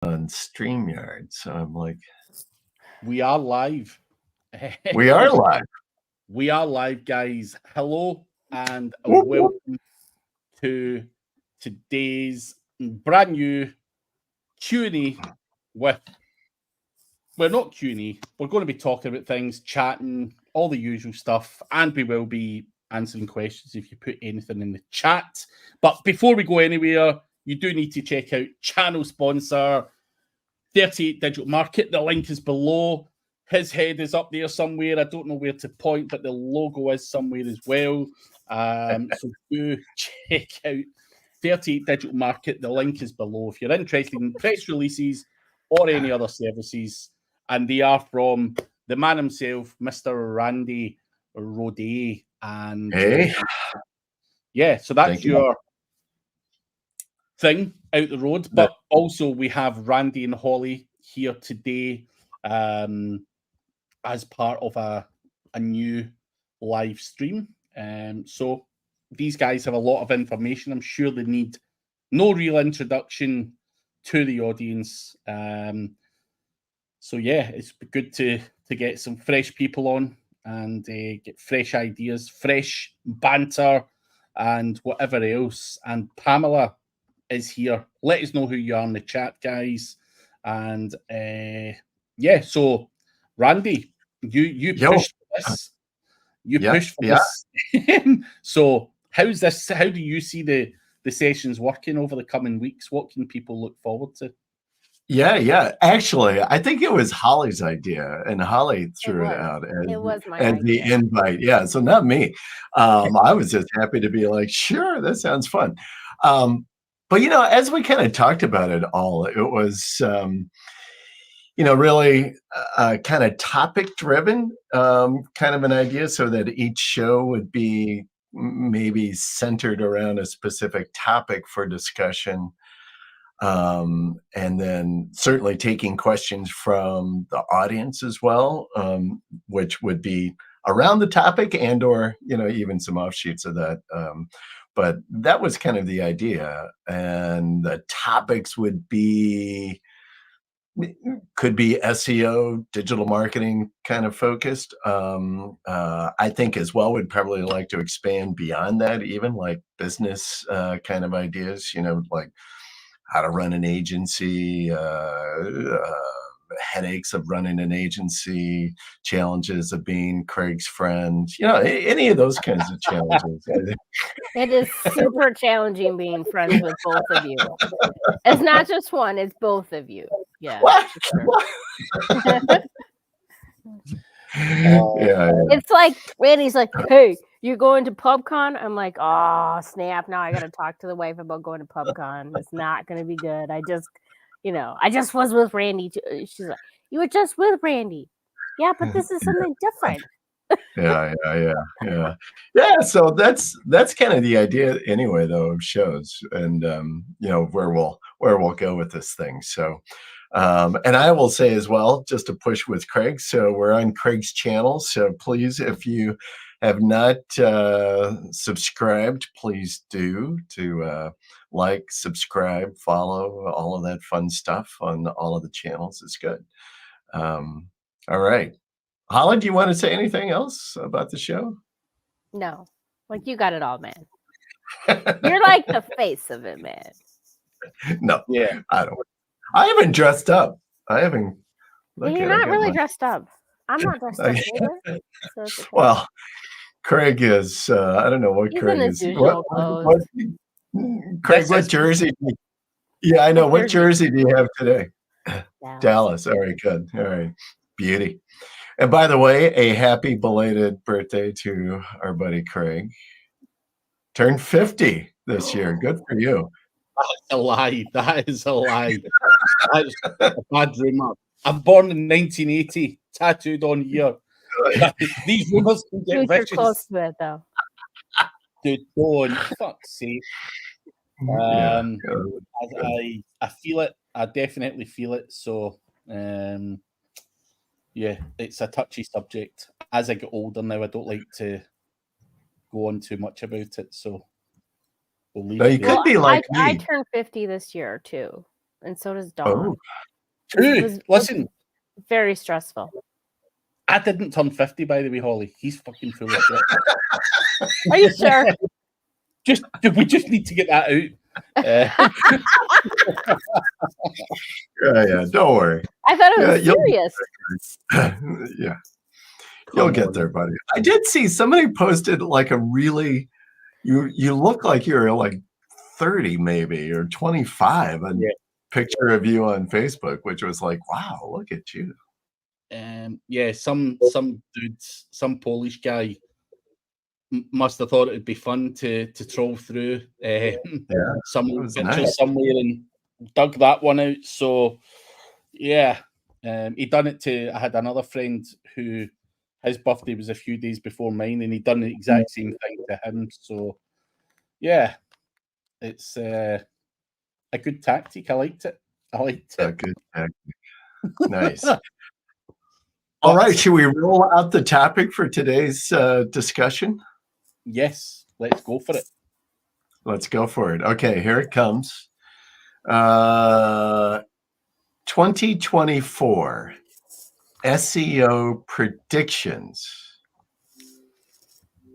on StreamYard. So I'm like, we are live. we are live. We are live, guys. Hello and Whoop, whoop. welcome to today's brand new Q&A with, well, not Q&A. We're going to be talking about things, chatting, all the usual stuff, and we will be answering questions if you put anything in the chat. But before we go anywhere, you do need to check out channel sponsor 38 Digital Market. The link is below. His head is up there somewhere. I don't know where to point, but the logo is somewhere as well. So do check out 38 Digital Market. The link is below if you're interested in press releases or any other services. And they are from the man himself, Mr. Randy Rodet. And Hey, yeah, so that's thank you. your thing out the road. But also we have Randy and Holly here today as part of a new live stream. So these guys have a lot of information. I'm sure they need no real introduction to the audience. So yeah, it's good to get some fresh people on and get fresh ideas, fresh banter, and whatever else. And Pamela is here. Let us know who you are in the chat, guys. And yeah, so Randy, you pushed for this. You pushed for this. So how's this? How do you see the sessions working over the coming weeks? What can people look forward to? Yeah. Actually, I think it was Holly's idea, and Holly threw it out It was my and the idea. invite. Yeah, so not me. I was just happy to be like, sure, that sounds fun. But as we kind of talked about it all, it was really kind of topic driven, kind of an idea, so that each show would be maybe centered around a specific topic for discussion. And then certainly taking questions from the audience as well, which would be around the topic and or even some offshoots of that. But that was kind of the idea, and the topics could be SEO, digital marketing kind of focused. I think as well, we'd probably like to expand beyond that, even like business kind of ideas, like how to run an agency, headaches of running an agency, challenges of being Craig's friend, any of those kinds of challenges. It is super challenging being friends with both of you. It's not just one, it's both of you. Yeah. It's like Randy's like, hey, you're going to PubCon? I'm like, oh snap! Now I got to talk to the wife about going to PubCon. It's not going to be good. I just was with Randy. She's like, you were just with Randy. Yeah, but this is something different. Yeah. So that's kind of the idea anyway, though, of shows, and where we'll go with this thing. So. And I will say as well, just to push with Craig, so we're on Craig's channel. So please, if you have not subscribed, please do to like, subscribe, follow, all of that fun stuff on all of the channels. It's good. All right. Holly, do you want to say anything else about the show? No. Like, you got it all, man. You're like the face of it, man. No. Yeah. I haven't dressed up. You're not really dressed up. I'm not dressed up either. So okay. Well, Craig is. I don't know what He's Craig in his is. usual clothes. Craig, what jersey? Yeah, I know. What jersey do you have today? Dallas. All right, good. All right, beauty. And by the way, a happy belated birthday to our buddy Craig. Turned 50 this year. Good for you. That's a lie. That is a lie. That's a bad rumor. I'm born in 1980, tattooed on here. These rumors can get vicious. Close to it, though. Dude, don't. Fuck's sake. I feel it. I definitely feel it. So, yeah, it's a touchy subject. As I get older now, I don't like to go on too much about it. So, we'll leave it. You could be like me. I turned 50 this year too. and so does Dawn. Oh, It was Listen, very stressful. I didn't turn 50, by the way, Holly. He's fucking full of shit. Are you sure? We just need to get that out. yeah. Don't worry. I thought it was Yeah, serious. Yeah, you'll get there, buddy. I did see somebody posted like a really you look like you're like 30 maybe or 25. A picture of you on Facebook, which was like, wow, look at you. Some dudes, some Polish guy must have thought it'd be fun to troll through some pictures nice. somewhere and dug that one out. So yeah, he done it to. I had another friend who his birthday was a few days before mine, and he done the exact same thing to him. So yeah, it's a good tactic. I liked it. A good tactic. Nice. All right, should we roll out the topic for today's discussion? Yes, let's go for it. Let's go for it. Okay, here it comes. 2024 SEO predictions.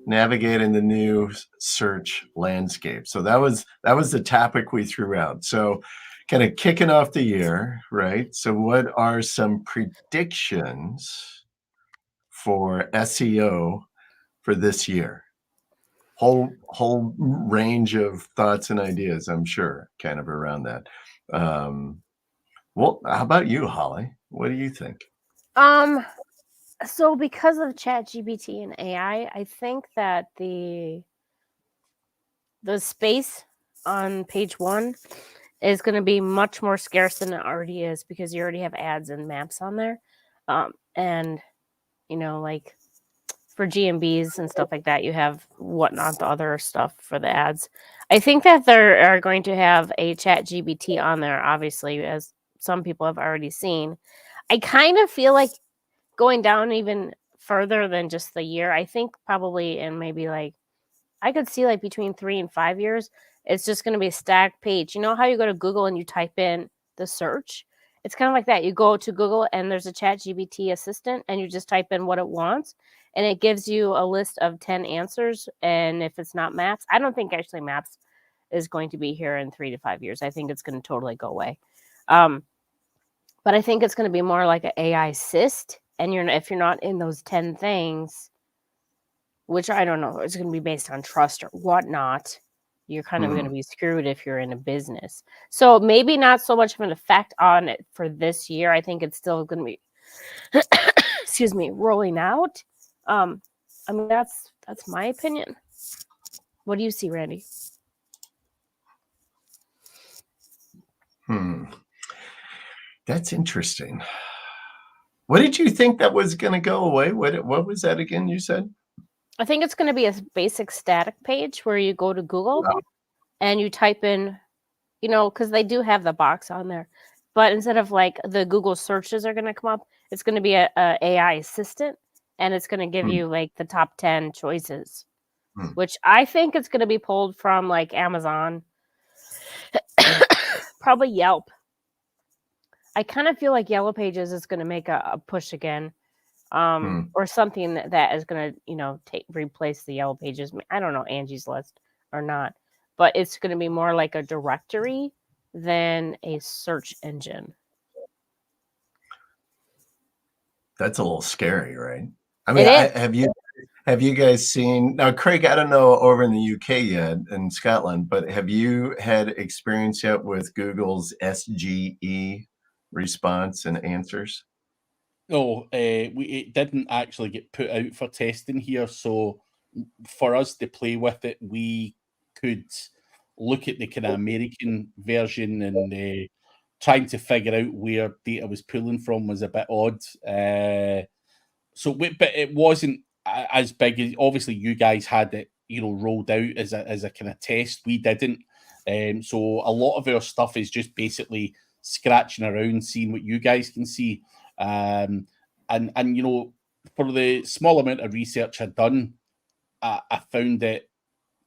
Navigating the new search landscape. So that was the topic we threw out. So kind of kicking off the year, right? So what are some predictions for SEO for this year? Whole range of thoughts and ideas, I'm sure, kind of around that. Well, how about you, Holly? What do you think? So because of ChatGPT and AI, I think that the space on page 1 is going to be much more scarce than it already is, because you already have ads and maps on there. And like for GMBs and stuff like that, you have whatnot, the other stuff for the ads. I think that there are going to have a ChatGPT on there, obviously, as some people have already seen. I kind of feel like going down even further than just the year. I think probably in maybe like, I could see like between 3 and 5 years, it's just going to be a stacked page. You know how you go to Google and you type in the search? It's kind of like that. You go to Google and there's a ChatGPT assistant and you just type in what it wants and it gives you a list of 10 answers. And if it's not maps, I don't think actually maps is going to be here in 3 to 5 years. I think it's going to totally go away. But I think it's going to be more like an AI assist. And if you're not in those 10 things, which I don't know, it's going to be based on trust or whatnot, you're kind of going to be screwed if you're in a business. So maybe not so much of an effect on it for this year. I think it's still going to be, excuse me, rolling out. I mean, that's my opinion. What do you see, Randy? That's interesting. What did you think that was going to go away? What was that again you said? I think it's going to be a basic static page where you go to Google and you type in, because they do have the box on there. But instead of like the Google searches are going to come up, it's going to be a AI assistant, and it's going to give you like the top 10 choices, which I think it's going to be pulled from like Amazon, probably Yelp. I kind of feel like Yellow Pages is going to make a push again, or something that is going to, replace the Yellow Pages. I don't know Angie's List or not, but it's going to be more like a directory than a search engine. That's a little scary, right? I mean, have you guys seen now, Craig? I don't know over in the UK yet, in Scotland, but have you had experience yet with Google's SGE response and answers? No, it didn't actually get put out for testing here. So for us to play with it, we could look at the kind of American version, and trying to figure out where data was pulling from was a bit odd. But it wasn't as big as, obviously you guys had it, rolled out as a kind of test. We didn't. So a lot of our stuff is just basically scratching around, seeing what you guys can see. And for the small amount of research I'd done, I found it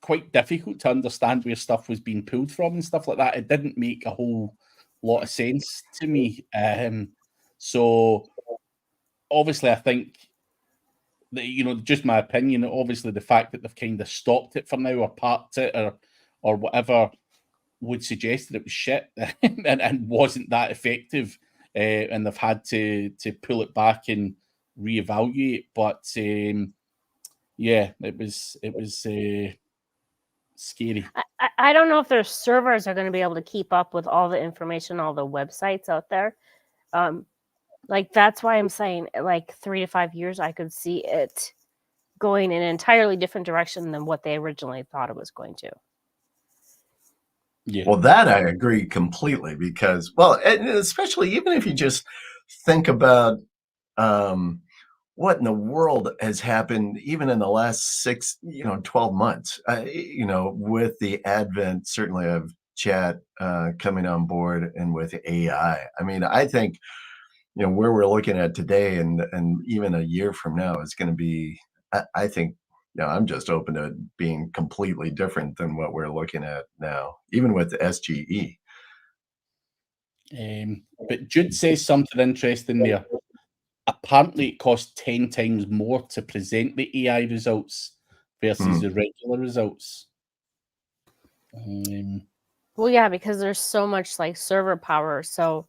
quite difficult to understand where stuff was being pulled from and stuff like that. It didn't make a whole lot of sense to me. So obviously, I think that, you know, just my opinion, obviously the fact that they've kind of stopped it for now or parked it or whatever would suggest that it was shit and wasn't that effective, and they've had to pull it back and reevaluate. But yeah, it was scary. I don't know if their servers are going to be able to keep up with all the information, all the websites out there. Like, that's why I'm saying, like, 3 to 5 years, I could see it going in an entirely different direction than what they originally thought it was going to. Yeah. Well, that I agree completely because, well, and especially even if you just think about what in the world has happened even in the last 12 months, with the advent certainly of chat coming on board and with AI. I mean, I think, where we're looking at today and even a year from now is going to be, I think, I'm just open to it being completely different than what we're looking at now, even with SGE. But Jude says something interesting there. Apparently, it costs 10 times more to present the AI results versus the regular results. Well, yeah, because there's so much like server power. So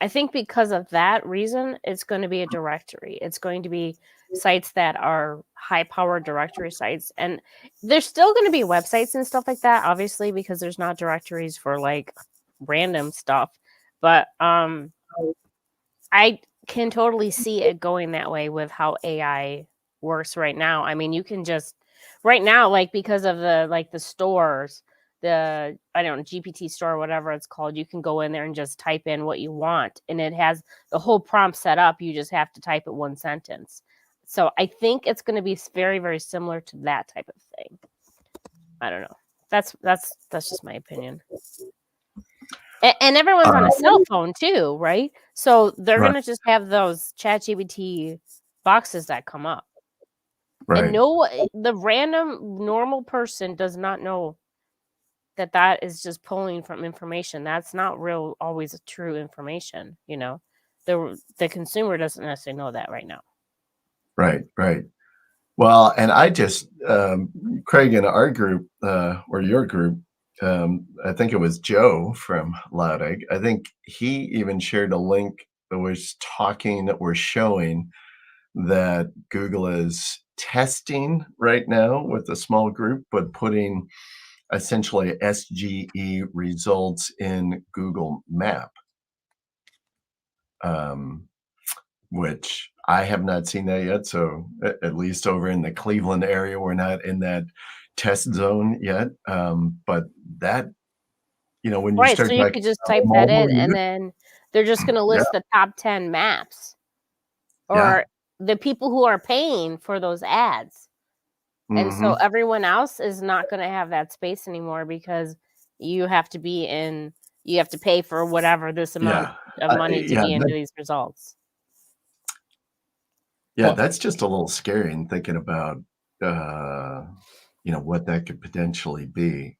I think because of that reason, it's going to be a directory. It's going to be sites that are high power directory sites. And there's still going to be websites and stuff like that, obviously, because there's not directories for like random stuff. But I can totally see it going that way with how AI works right now. I mean, you can just right now, like, because of the stores, I don't know, GPT store, whatever it's called, you can go in there and just type in what you want, and it has the whole prompt set up. You just have to type it one sentence. So I think it's going to be very, very similar to that type of thing. I don't know. That's just my opinion. And everyone's on a cell phone too, right? So they're Right. going to just have those ChatGPT boxes that come up. Right. And the random normal person does not know that is just pulling from information. That's not always true information, The consumer doesn't necessarily know that right now. Right. Well, and I just, Craig, in our group, or your group, I think it was Joe from Loud Egg. I think he even shared a link that was showing that Google is testing right now with a small group, but putting essentially SGE results in Google Map, which I have not seen that yet. So at least over in the Cleveland area, we're not in that test zone yet. But that, when you Right, start so you talking could just type that in, and then they're just going to list the top 10 maps or the people who are paying for those ads. And so everyone else is not going to have that space anymore because you have to pay for whatever this amount of money to be into these results. Yeah, that's just a little scary in thinking about, what that could potentially be,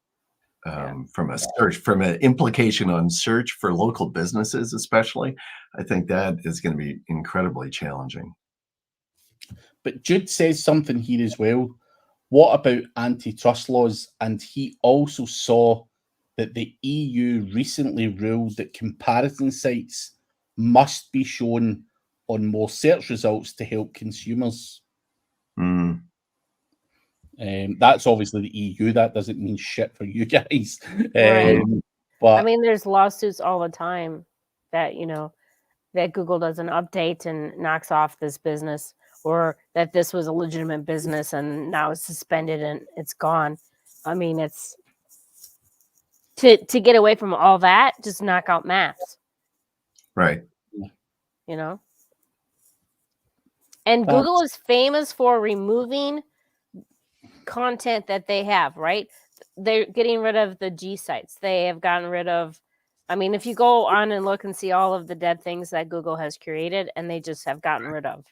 from an implication on search for local businesses, especially. I think that is going to be incredibly challenging. But Jude says something here as well. What about antitrust laws? And he also saw that the EU recently ruled that comparison sites must be shown on more search results to help consumers. That's obviously the EU. That doesn't mean shit for you guys. Right. But I mean, there's lawsuits all the time that, that Google doesn't update and knocks off this business, or that this was a legitimate business and now it's suspended and it's gone. I mean, it's to get away from all that, just knock out maps. Right. And Google is famous for removing content that they have, right? They're getting rid of the G sites. They have gotten rid of, I mean, if you go on and look and see all of the dead things that Google has created, and they just have gotten rid of.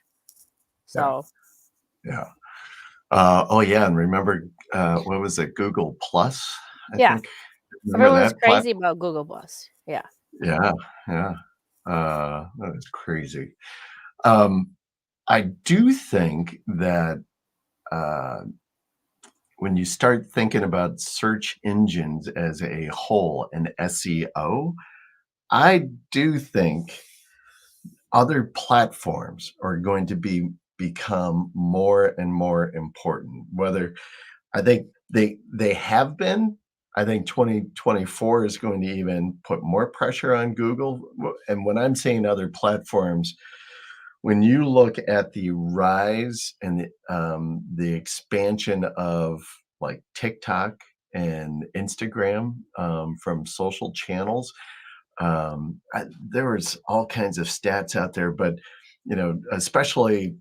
So. Yeah. And remember, what was it? Google Plus, I think. Everyone's crazy about Google Plus. Yeah. Yeah, yeah. That is crazy. Um, I do think that uh, when you start thinking about search engines as a whole and SEO, I do think other platforms are going to become more and more important. Whether I think they have been. I think 2024 is going to even put more pressure on Google. And when I'm saying other platforms, when you look at the rise and the expansion of like TikTok and Instagram from social channels, there was all kinds of stats out there, but especially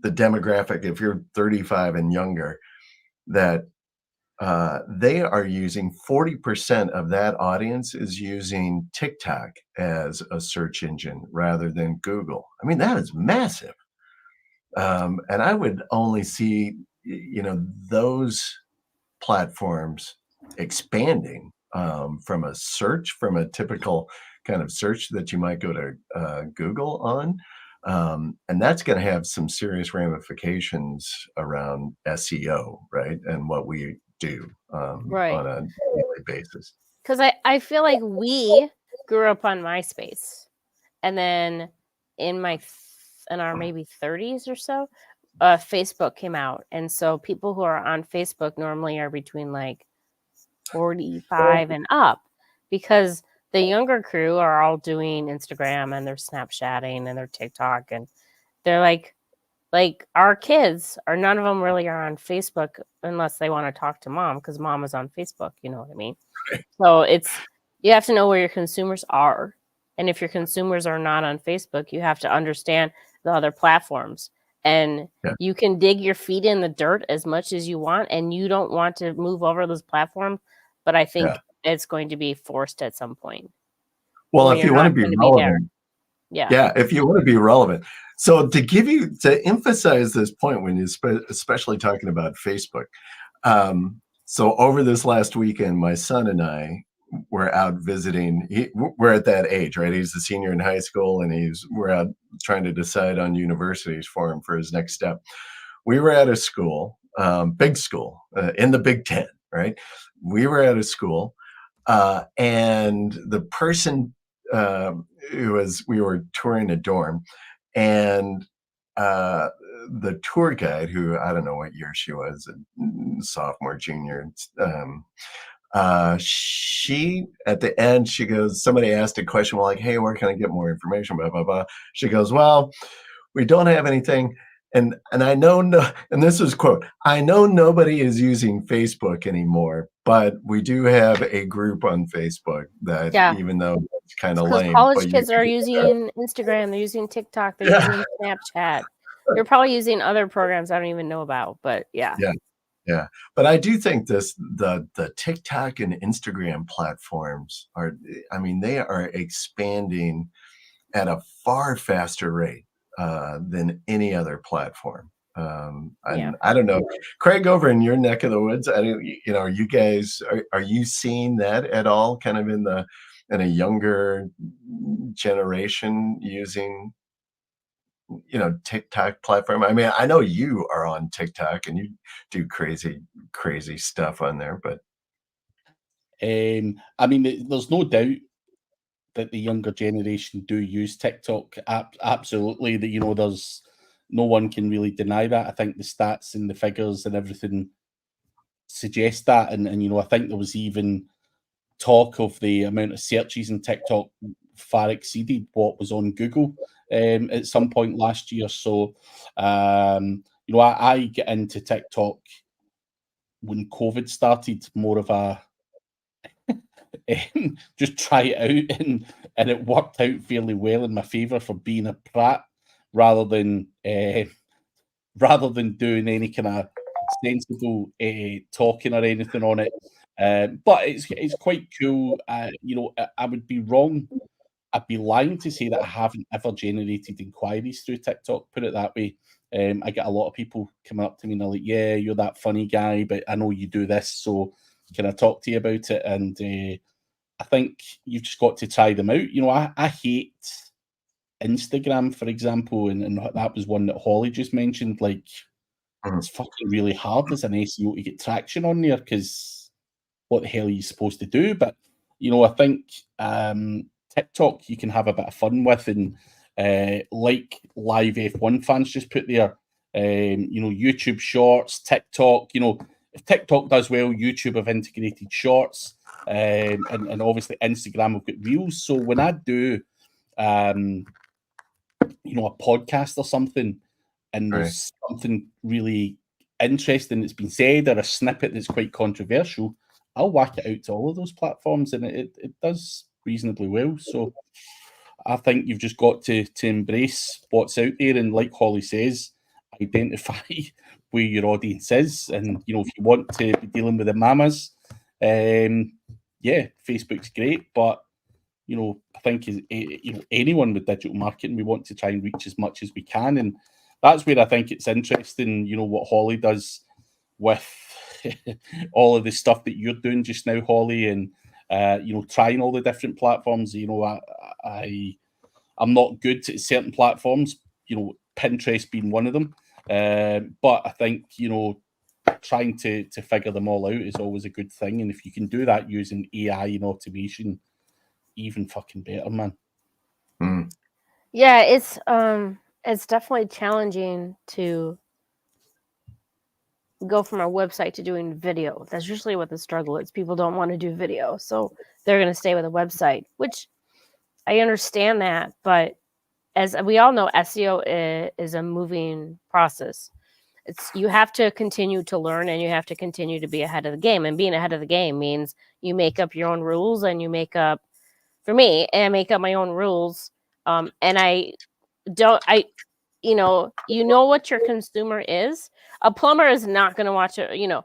the demographic, if you're 35 and younger, that they are using 40% of that audience is using TikTok as a search engine rather than Google. I mean, that is massive. And I would only see, those platforms expanding from a typical kind of search that you might go to Google on. And that's going to have some serious ramifications around SEO, right? And what we do Right. on a daily basis. Because I feel like we grew up on MySpace, and then in our maybe 30s or so, Facebook came out, and so people who are on Facebook normally are between like 45 and up, because the younger crew are all doing Instagram and they're Snapchatting and they're TikTok, and they're like our kids are, none of them really are on Facebook unless they want to talk to mom, because mom is on Facebook, you know what I mean? So you have to know where your consumers are, and if your consumers are not on Facebook, you have to understand the other platforms, and Yeah. you can dig your feet in the dirt as much as you want, and you don't want to move over those platforms, but I think it's going to be forced at some point. Well, where if you're you want to not be gonna relevant, Yeah. if you want to be relevant. So to emphasize this point, when you especially talking about Facebook. So over this last weekend, my son and I were out visiting. We're at that age, right? He's a senior in high school, and we're out trying to decide on universities for him for his next step. We were at a school, big school, in the Big Ten, right? We were at a school, and the person we were touring a dorm, and the tour guide, who I don't know what year she was, sophomore, junior, she at the end, she goes, somebody asked a question, well, like, hey, where can I get more information, blah blah blah. She goes, well, we don't have anything. And I know and this is quote, I know nobody is using Facebook anymore, but we do have a group on Facebook that, even though it's kind of because lame, college but kids are using Instagram, they're using TikTok, they're using Snapchat. They're probably using other programs I don't even know about, but yeah. Yeah. But I do think the TikTok and Instagram platforms they are expanding at a far faster rate than any other platform. And I don't know, Craig, over in your neck of the woods, are you guys, are you seeing that at all, kind of in a younger generation using TikTok platform? I mean, I know you are on TikTok and you do crazy stuff on there, but I mean, there's no doubt that the younger generation do use TikTok. Absolutely, that there's no one can really deny that. I think the stats and the figures and everything suggest that, and I think there was even talk of the amount of searches in TikTok far exceeded what was on Google at some point last year. So, I get into TikTok when COVID started, more of a just try it out, and it worked out fairly well in my favor for being a prat rather than doing any kind of sensible talking or anything on it. But it's quite cool. I would be wrong. I'd be lying to say that I haven't ever generated inquiries through TikTok. Put it that way. I get a lot of people coming up to me and they're like, "Yeah, you're that funny guy, but I know you do this, so can I talk to you about it?" And I I think you've just got to try them out. You know, I hate Instagram, for example, and that was one that Holly just mentioned. Like, it's fucking really hard as an SEO to get traction on there, because what the hell are you supposed to do? But, you know, I think TikTok you can have a bit of fun with, and like live F1 fans just put there, you know, YouTube Shorts, TikTok, you know, if TikTok does well, YouTube have integrated Shorts, and obviously Instagram have got Reels. So when I do, you know, a podcast or something, and there's something really interesting that's been said, or a snippet that's quite controversial, I'll whack it out to all of those platforms, and it does reasonably well. So I think you've just got to embrace what's out there, and like Holly says, identify where your audience is. And, you know, if you want to be dealing with the mamas, yeah, Facebook's great, but, you know, I think you know, anyone with digital marketing, we want to try and reach as much as we can, and that's where I think it's interesting. You know, what Holly does with all of the stuff that you're doing just now, Holly, and you know, trying all the different platforms. You know, I'm not good at certain platforms. You know, Pinterest being one of them, but I think, you know, trying to figure them all out is always a good thing, and if you can do that using AI and automation, even fucking better, man. Yeah, it's definitely challenging to go from a website to doing video. That's usually what the struggle is. People don't want to do video, so they're going to stay with a website, which I understand that, but as we all know, SEO is a moving process. You have to continue to learn, and you have to continue to be ahead of the game. And being ahead of the game means you make up your own rules, and you make up, for me, and I make up my own rules. And you know what your consumer is. A plumber is not going to watch it. You know,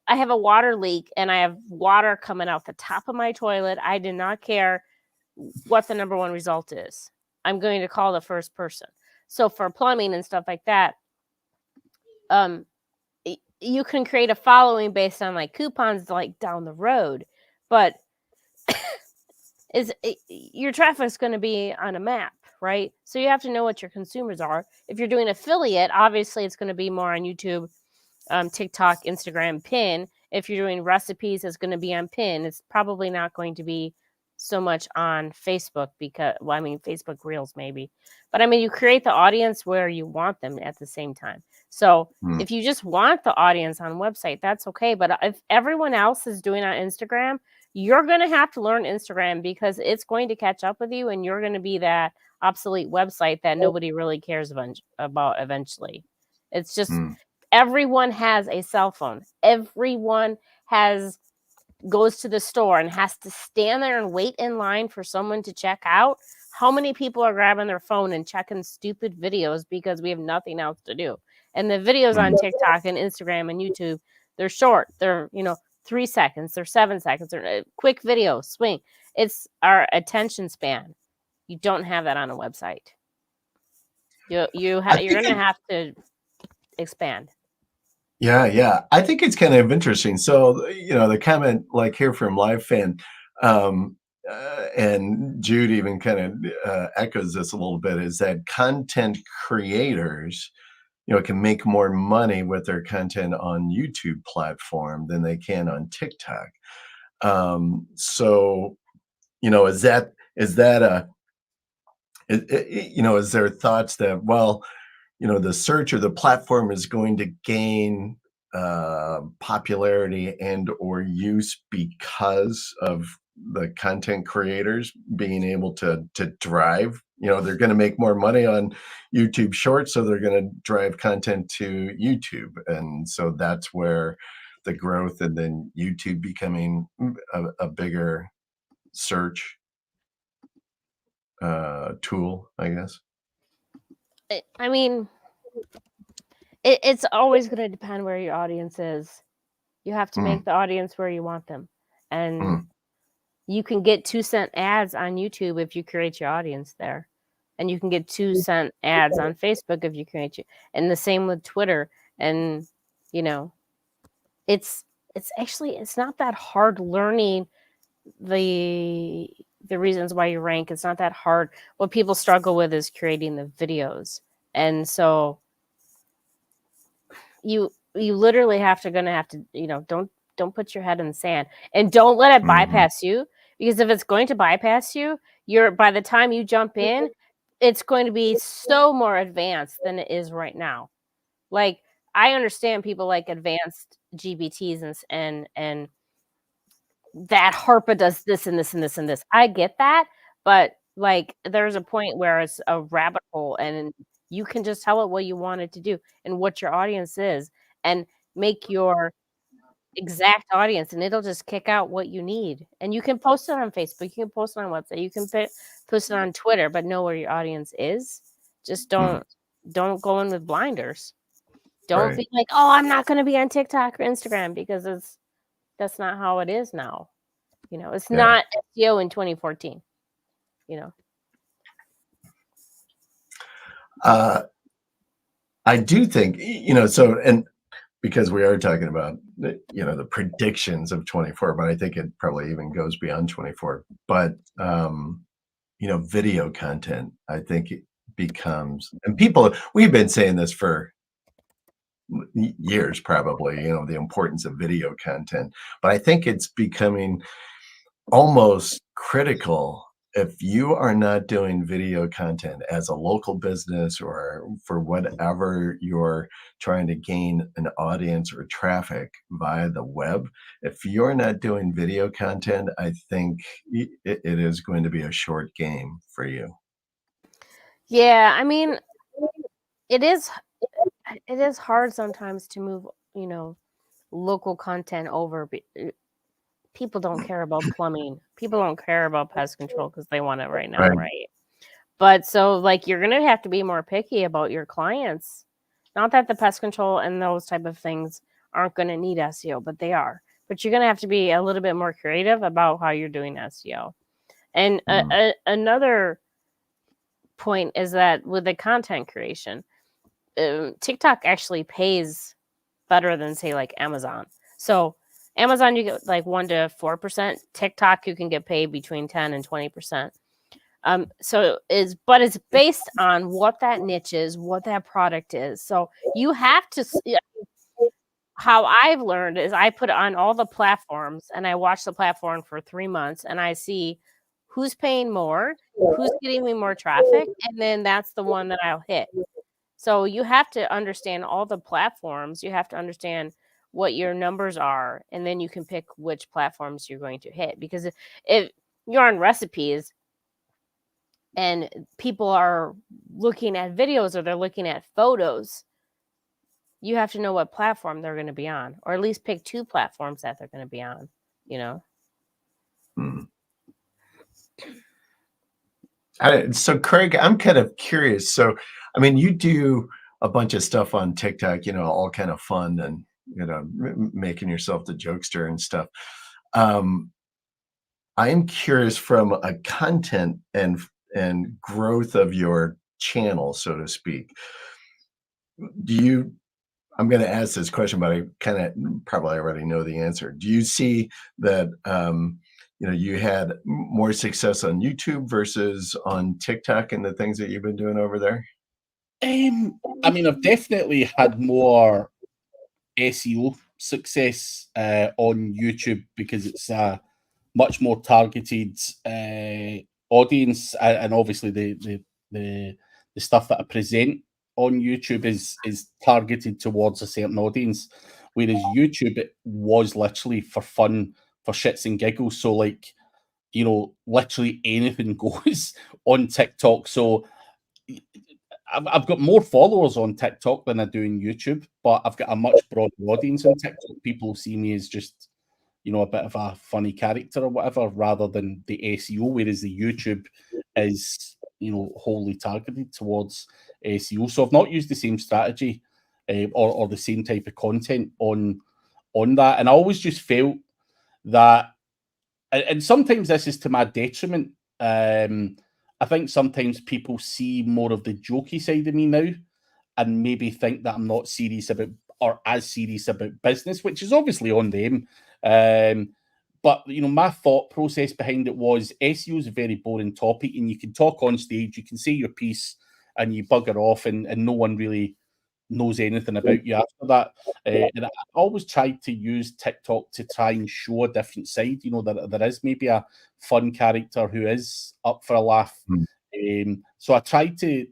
I have a water leak and I have water coming out the top of my toilet. I do not care what the number one result is. I'm going to call the first person. So for plumbing and stuff like that, you can create a following based on like coupons like down the road, but your traffic is going to be on a map, right? So you have to know what your consumers are. If you're doing affiliate, obviously it's going to be more on YouTube, TikTok, Instagram, Pin. If you're doing recipes, it's going to be on Pin. It's probably not going to be so much on Facebook, because, well, I mean, Facebook Reels maybe. But I mean, you create the audience where you want them at the same time. So if you just want the audience on website, that's okay. But if everyone else is doing on Instagram, you're going to have to learn Instagram, because it's going to catch up with you, and you're going to be that obsolete website that nobody really cares about eventually. It's just everyone has a cell phone. Everyone goes to the store and has to stand there and wait in line for someone to check out. How many people are grabbing their phone and checking stupid videos because we have nothing else to do? And the videos on TikTok and Instagram and YouTube, they're short. They're, 3 seconds, they're 7 seconds, they're quick video, swing. It's our attention span. You don't have that on a website. You're going to have to expand. Yeah. I think it's kind of interesting. So, the comment like here from Live Fan, and Jude even kind of echoes this a little bit, is that content creators, can make more money with their content on YouTube platform than they can on TikTok. So, is there thoughts that, well, the search or the platform is going to gain popularity and or use because of the content creators being able to drive, they're going to make more money on YouTube Shorts, so they're going to drive content to YouTube, and so that's where the growth, and then YouTube becoming a bigger search tool, I guess. I mean, it's always going to depend where your audience is. You have to make the audience where you want them. And you can get 2-cent ads on YouTube if you create your audience there. And you can get 2-cent ads on Facebook if you create your, and the same with Twitter. And, it's not that hard learning the reasons why you rank. It's not that hard. What people struggle with is creating the videos. And so you literally gonna have to, don't put your head in the sand, and don't let it bypass you, because if it's going to bypass you, by the time you jump in, it's going to be so more advanced than it is right now. Like, I understand people like advanced GBTs and that Harpa does this and this and this and this. I get that, but like there's a point where it's a rabbit hole and you can just tell it what you want it to do and what your audience is, and make your exact audience, and it'll just kick out what you need. And you can post it on Facebook, you can post it on WhatsApp, you can post it on Twitter, but know where your audience is. Just don't go in with blinders. Don't be like, oh, I'm not going to be on TikTok or Instagram, because that's not how it is now. It's not SEO in 2014. I do think, so, and because we are talking about, the predictions of 24, but I think it probably even goes beyond 24. But, video content, I think it becomes, and we've been saying this for years, probably, the importance of video content, but I think it's becoming almost critical. If you are not doing video content as a local business or for whatever you're trying to gain an audience or traffic via the web, if you're not doing video content, I think it is going to be a short game for you. Yeah, I mean, it is hard sometimes to move, local content over. People don't care about plumbing. People don't care about pest control because they want it right now, right? But so, like, you're going to have to be more picky about your clients. Not that the pest control and those type of things aren't going to need SEO, but they are. But you're going to have to be a little bit more creative about how you're doing SEO. And another point is that with the content creation, TikTok actually pays better than, say, like Amazon. So Amazon, you get like 1 to 4%. TikTok, you can get paid between 10 and 20%. But it's based on what that niche is, what that product is. So you have to. How I've learned is I put it on all the platforms, and I watch the platform for 3 months, and I see who's paying more, who's getting me more traffic, and then that's the one that I'll hit. So you have to understand all the platforms. You have to understand what your numbers are, and then you can pick which platforms you're going to hit. Because if you're on recipes and people are looking at videos or they're looking at photos, you have to know what platform they're going to be on, or at least pick 2 platforms that they're going to be on, So Craig, I'm kind of curious. So, I mean, you do a bunch of stuff on TikTok, all kind of fun and, making yourself the jokester and stuff. I'm curious from a content and growth of your channel, so to speak. I'm going to ask this question, but I kind of probably already know the answer. Do you see that, you had more success on YouTube versus on TikTok and the things that you've been doing over there? I mean, I've definitely had more SEO success on YouTube because it's a much more targeted audience, and obviously the stuff that I present on YouTube is targeted towards a certain audience, whereas YouTube, it was literally for fun, for shits and giggles. So like, literally anything goes on TikTok. So I've got more followers on TikTok than I do on YouTube, but I've got a much broader audience on TikTok. People see me as just, a bit of a funny character or whatever, rather than the SEO, whereas the YouTube is, wholly targeted towards SEO. So I've not used the same strategy or the same type of content on that. And I always just felt that, and sometimes this is to my detriment, I think sometimes people see more of the jokey side of me now and maybe think that I'm not serious about, or as serious about business, which is obviously on them. But my thought process behind it was SEO is a very boring topic, and you can talk on stage, you can say your piece, and you bugger off, and no one really knows anything about you after that. And I always tried to use TikTok to try and show a different side. That there is maybe a fun character who is up for a laugh. So I tried to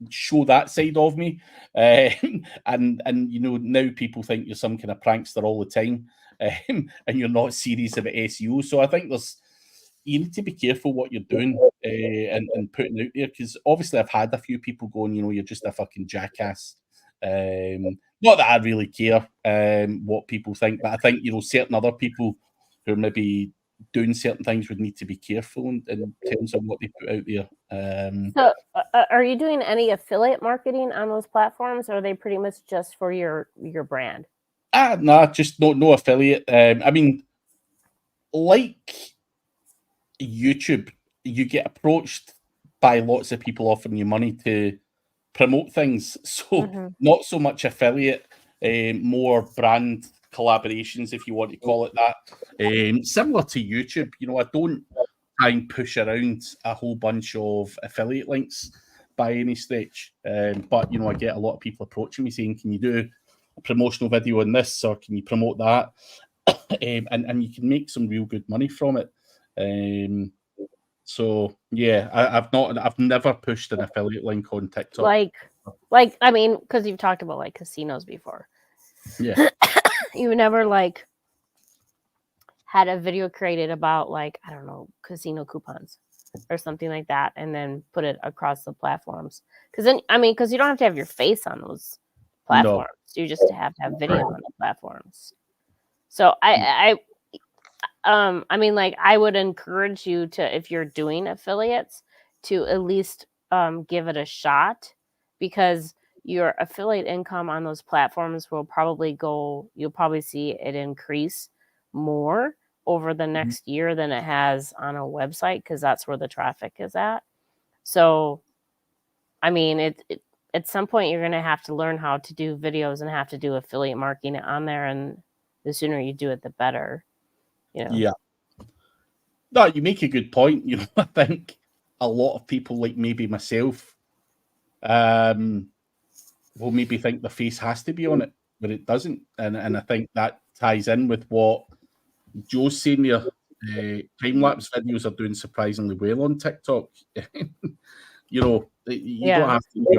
show that side of me, and now people think you're some kind of prankster all the time, and you're not serious about SEO. So I think you need to be careful what you're doing and putting out there, because obviously I've had a few people going, you're just a fucking jackass. Not that I really care what people think, but I think certain other people who are maybe doing certain things would need to be careful in terms of what they put out there. So, are you doing any affiliate marketing on those platforms, or are they pretty much just for your brand? No, just no affiliate. I mean, like YouTube, you get approached by lots of people offering you money to promote things. So not so much affiliate, more brand collaborations, if you want to call it that. Similar to YouTube, I don't try and push around a whole bunch of affiliate links by any stretch. But I get a lot of people approaching me saying, can you do a promotional video on this, or can you promote that? And you can make some real good money from it. So yeah, I've never pushed an affiliate link on TikTok. Like I mean, because you've talked about like casinos before. Yeah. You never like had a video created about like, I don't know, casino coupons or something like that, and then put it across the platforms. Because you don't have to have your face on those platforms. No. You just have to have video on the platforms. So I would encourage you to, if you're doing affiliates, to at least give it a shot, because your affiliate income on those platforms will probably you'll probably see it increase more over the next year than it has on a website, because that's where the traffic is at. So, I mean, at some point you're going to have to learn how to do videos and have to do affiliate marketing on there, and the sooner you do it, the better. Yeah. No, you make a good point. I think a lot of people, like maybe myself, will maybe think the face has to be on it, but it doesn't. And I think that ties in with what Joe's saying there. Time-lapse videos are doing surprisingly well on TikTok. You don't have to be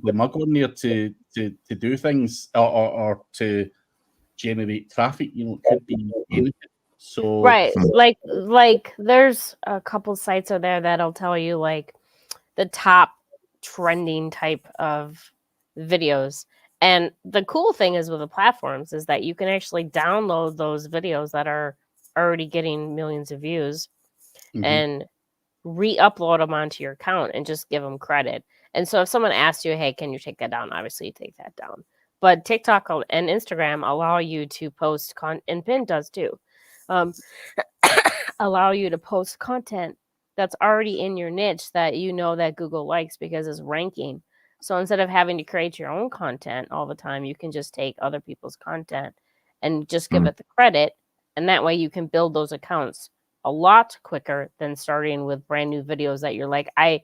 the mug on there to do things or to generate traffic. It could be anything. So right, like there's a couple sites out there that'll tell you like the top trending type of videos. And the cool thing is with the platforms is that you can actually download those videos that are already getting millions of views and re-upload them onto your account and just give them credit. And so if someone asks you, hey, can you take that down? Obviously you take that down. But TikTok and Instagram allow you to post and Pin does too. Allow you to post content that's already in your niche that that Google likes because it's ranking. So instead of having to create your own content all the time, you can just take other people's content and just give it the credit. And that way you can build those accounts a lot quicker than starting with brand new videos that you're like, I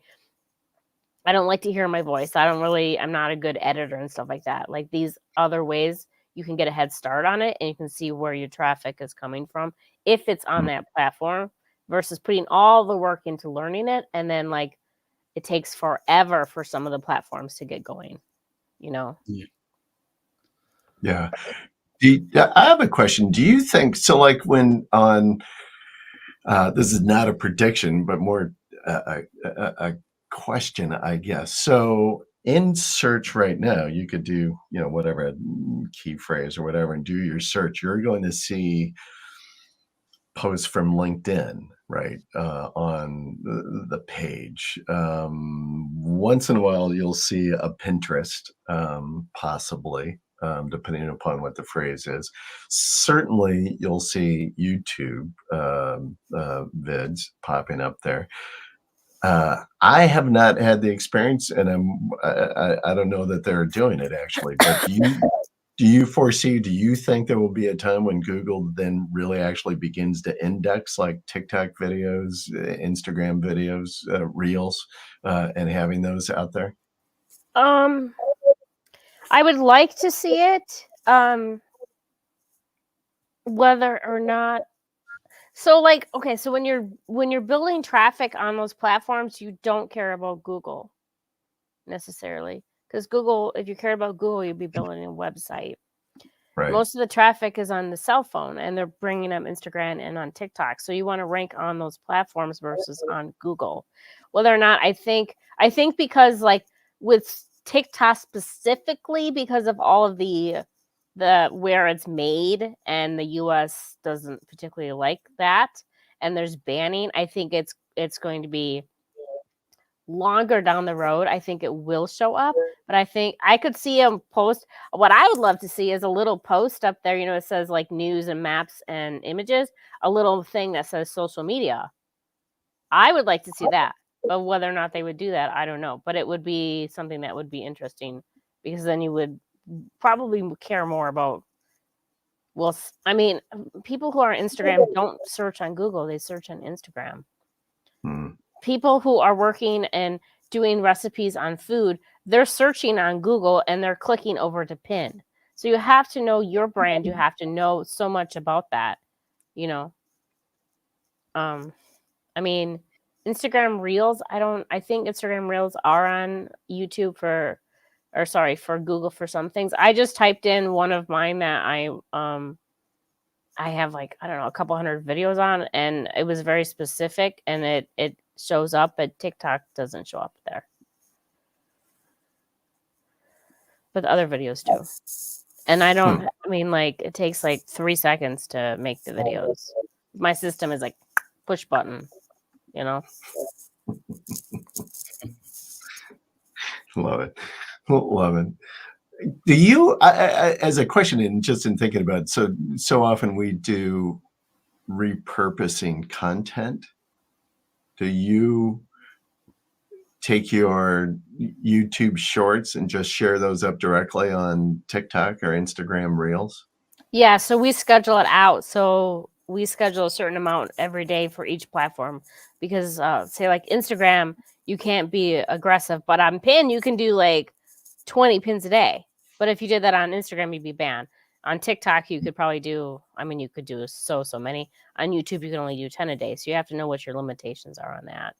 don't like to hear my voice. I'm not a good editor and stuff like that. Like these other ways you can get a head start on it, and you can see where your traffic is coming from if it's on that platform, versus putting all the work into learning it. And then like it takes forever for some of the platforms to get going, Yeah. I have a question. Do you think, so like when on, this is not a prediction, but more a question, I guess. So in search right now, you could do, whatever key phrase or whatever, and do your search. You're going to see posts from LinkedIn, right, on the page. Once in a while, you'll see a Pinterest, possibly, depending upon what the phrase is. Certainly, you'll see YouTube vids popping up there. I have not had the experience, and I don't know that they're doing it actually. But Do you think there will be a time when Google then really actually begins to index like TikTok videos, Instagram videos, Reels, and having those out there? Um, I would like to see it. Whether or not, so like, okay, so when you're building traffic on those platforms, you don't care about Google necessarily, because Google, if you care about Google, you'd be building a website. Right. Most of the traffic is on the cell phone, and they're bringing up Instagram and on TikTok. So you want to rank on those platforms versus on Google. Whether or not, I think because like with TikTok specifically, because of all of the where it's made, and the US doesn't particularly like that, and there's banning, I think it's going to be longer down the road. I think it will show up, but I think I could see him post. What I would love to see is a little post up there, it says like news and maps and images, a little thing that says social media. I would like to see that, but whether or not they would do that, I don't know. But it would be something that would be interesting, because then you would probably care more about, well, I mean, people who are on Instagram don't search on Google, they search on Instagram. People who are working and doing recipes on food, they're searching on Google and they're clicking over to pin. So you have to know your brand. You have to know so much about that, I mean, Instagram Reels, I think Instagram Reels are on YouTube for Google for some things. I just typed in one of mine that I have, like, I don't know, a couple hundred videos on, and it was very specific, and it shows up, but TikTok doesn't show up there. But the other videos do. And I don't, I mean, like, it takes like 3 seconds to make the videos. My system is like push button, Love it. Love it. Do you, as a question, and just in thinking about it, so often we do repurposing content. Do you take your YouTube shorts and just share those up directly on TikTok or Instagram Reels? Yeah, so we schedule it out. So we schedule a certain amount every day for each platform, because say like Instagram, you can't be aggressive, but on pin, you can do like 20 pins a day. But if you did that on Instagram, you'd be banned. On TikTok, you could probably do, you could do so many. On YouTube, you can only do 10 a day. So you have to know what your limitations are on that.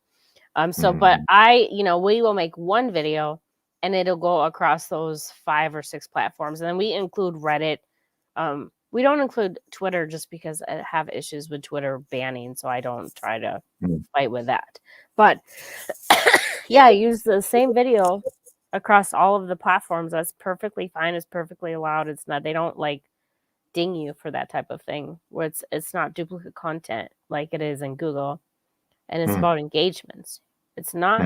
But we will make one video and it'll go across those 5 or 6 platforms. And then we include Reddit. We don't include Twitter just because I have issues with Twitter banning. So I don't try to fight with that. But yeah, use the same video across all of the platforms. That's perfectly fine. It's perfectly allowed. It's not, they don't like ding you for that type of thing, where it's not duplicate content like it is in Google. And it's about engagements. It's not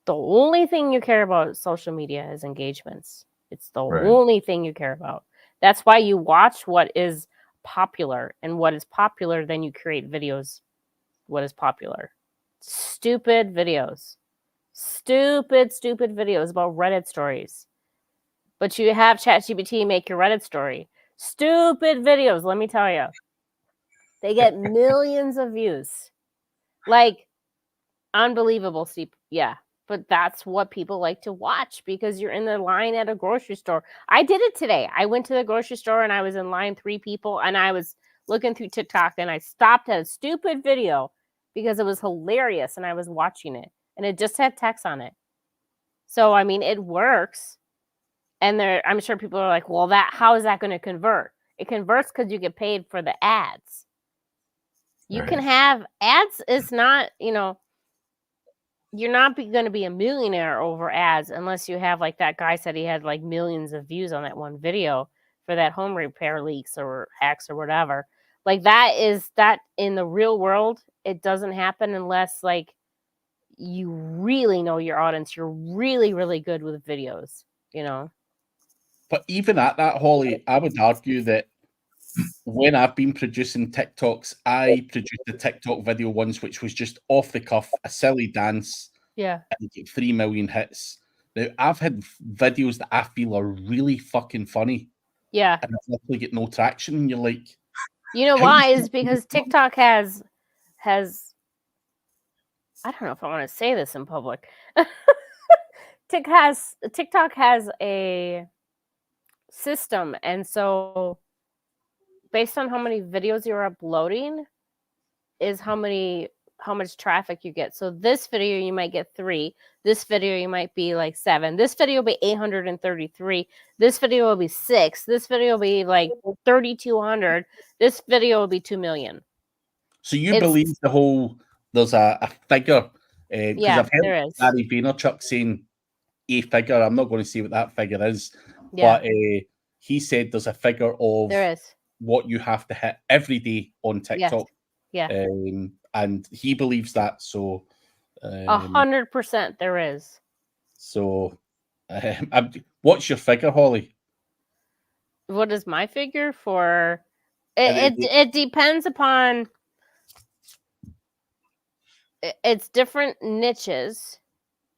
the only thing you care about. Social media is engagements. It's the only thing you care about. That's why you watch what is popular, and what is popular, then you create videos. What is popular? Stupid videos. Stupid videos about Reddit stories. But you have ChatGPT make your Reddit story. Stupid videos, let me tell you. They get millions of views. Like, unbelievable steep. Yeah. But that's what people like to watch, because you're in the line at a grocery store. I did it today. I went to the grocery store and I was in line 3 people, and I was looking through TikTok, and I stopped at a stupid video because it was hilarious and I was watching it, and it just had text on it. So, it works. And I'm sure people are like, well, how is that going to convert? It converts because you get paid for the ads. You can have ads. It's not, you're not going to be a millionaire over ads unless you have, like that guy said, he had like millions of views on that one video for that home repair leaks or hacks or whatever. Like that in the real world, it doesn't happen unless like you really know your audience. You're really, really good with videos, But even at that, Holly, I would argue that when I've been producing TikToks, I produced a TikTok video once, which was just off the cuff, a silly dance. Yeah. And get 3 million hits. Now, I've had videos that I feel are really fucking funny, Yeah. and it's literally get no traction. And you're like, You know how why? you Is because TikTok has I don't know if I want to say this in public. TikTok has a system, and so based on how many videos you're uploading is how much traffic you get. So this video you might get 3, this video you might be like 7, this video will be 833, this video will be 6, this video will be like 3,200, this video will be 2 million. So you believe the whole there's a figure, because Yeah, I've heard there is. Gary Vaynerchuk saying a figure. I'm not going to say what that figure is, Yeah, but he said there's a figure of there is. what you have to hit every day on TikTok. Yeah. And he believes that. So 100% there is. So what's your figure, Holly? What is my figure for? It depends upon. It's different niches